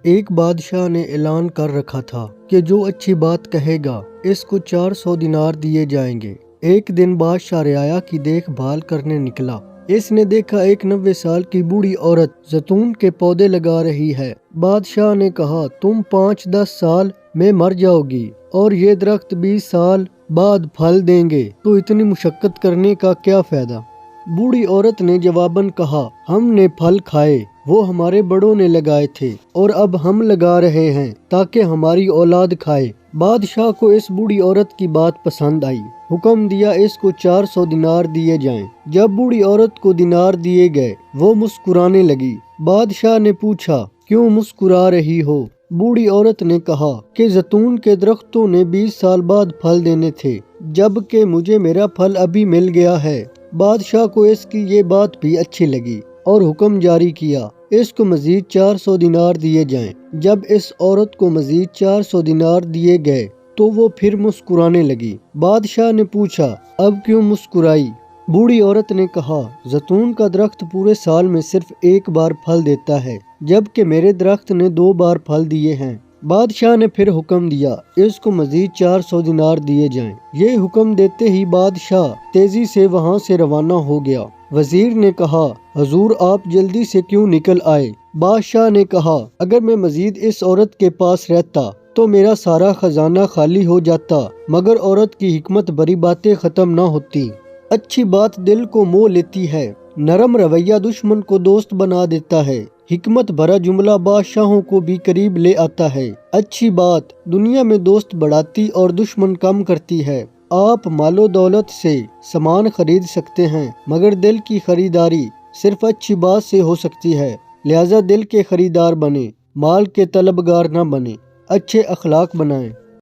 ایک بادشاہ نے اعلان کر رکھا تھا کہ جو اچھی بات کہے گا اس کو 400 دینار دیے جائیں گے۔ ایک دن بادشاہ رعایا کی دیکھ بھال کرنے نکلا۔ اس نے دیکھا ایک 90 سال کی بوڑھی عورت زیتون کے پودے لگا رہی ہے۔ بادشاہ نے کہا تم 5-10 سال میں مر جاؤ گی اور یہ درخت 20 سال بعد پھل دیں گے، تو اتنی مشقت کرنے کا کیا فائدہ؟ بوڑھی عورت نے جواباً کہا ہم نے پھل کھائے، وہ ہمارے بڑوں نے لگائے تھے اور اب ہم لگا رہے ہیں تاکہ ہماری اولاد کھائے۔ بادشاہ کو اس بوڑھی عورت کی بات پسند آئی، حکم دیا اس کو 400 دینار دیے جائیں۔ جب بوڑھی عورت کو دینار دیے گئے وہ مسکرانے لگی۔ بادشاہ نے پوچھا کیوں مسکرا رہی ہو؟ بوڑھی عورت نے کہا کہ زیتون کے درختوں نے 20 سال بعد پھل دینے تھے، جبکہ مجھے میرا پھل ابھی مل گیا ہے۔ بادشاہ کو اس کی یہ بات بھی اچھی لگی اور حکم جاری کیا اس کو مزید 400 دینار دیے جائیں۔ جب اس عورت کو مزید 400 دینار دیے گئے تو وہ پھر مسکرانے لگی۔ بادشاہ نے پوچھا اب کیوں مسکرائی؟ بوڑھی عورت نے کہا زیتون کا درخت پورے سال میں صرف ایک بار پھل دیتا ہے، جبکہ میرے درخت نے 2 بار پھل دیے ہیں۔ بادشاہ نے پھر حکم دیا اس کو مزید 400 دینار دیے جائیں۔ یہ حکم دیتے ہی بادشاہ تیزی سے وہاں سے روانہ ہو گیا۔ وزیر نے کہا حضور آپ جلدی سے کیوں نکل آئے؟ بادشاہ نے کہا اگر میں مزید اس عورت کے پاس رہتا تو میرا سارا خزانہ خالی ہو جاتا، مگر عورت کی حکمت بری باتیں ختم نہ ہوتی۔ اچھی بات دل کو موہ لیتی ہے، نرم رویہ دشمن کو دوست بنا دیتا ہے، حکمت بھرا جملہ بادشاہوں کو بھی قریب لے آتا ہے۔ اچھی بات دنیا میں دوست بڑھاتی اور دشمن کم کرتی ہے۔ آپ مال و دولت سے سامان خرید سکتے ہیں، مگر دل کی خریداری صرف اچھی بات سے ہو سکتی ہے، لہذا دل کے خریدار بنیں، مال کے طلبگار نہ بنیں، اچھے اخلاق بنائیں۔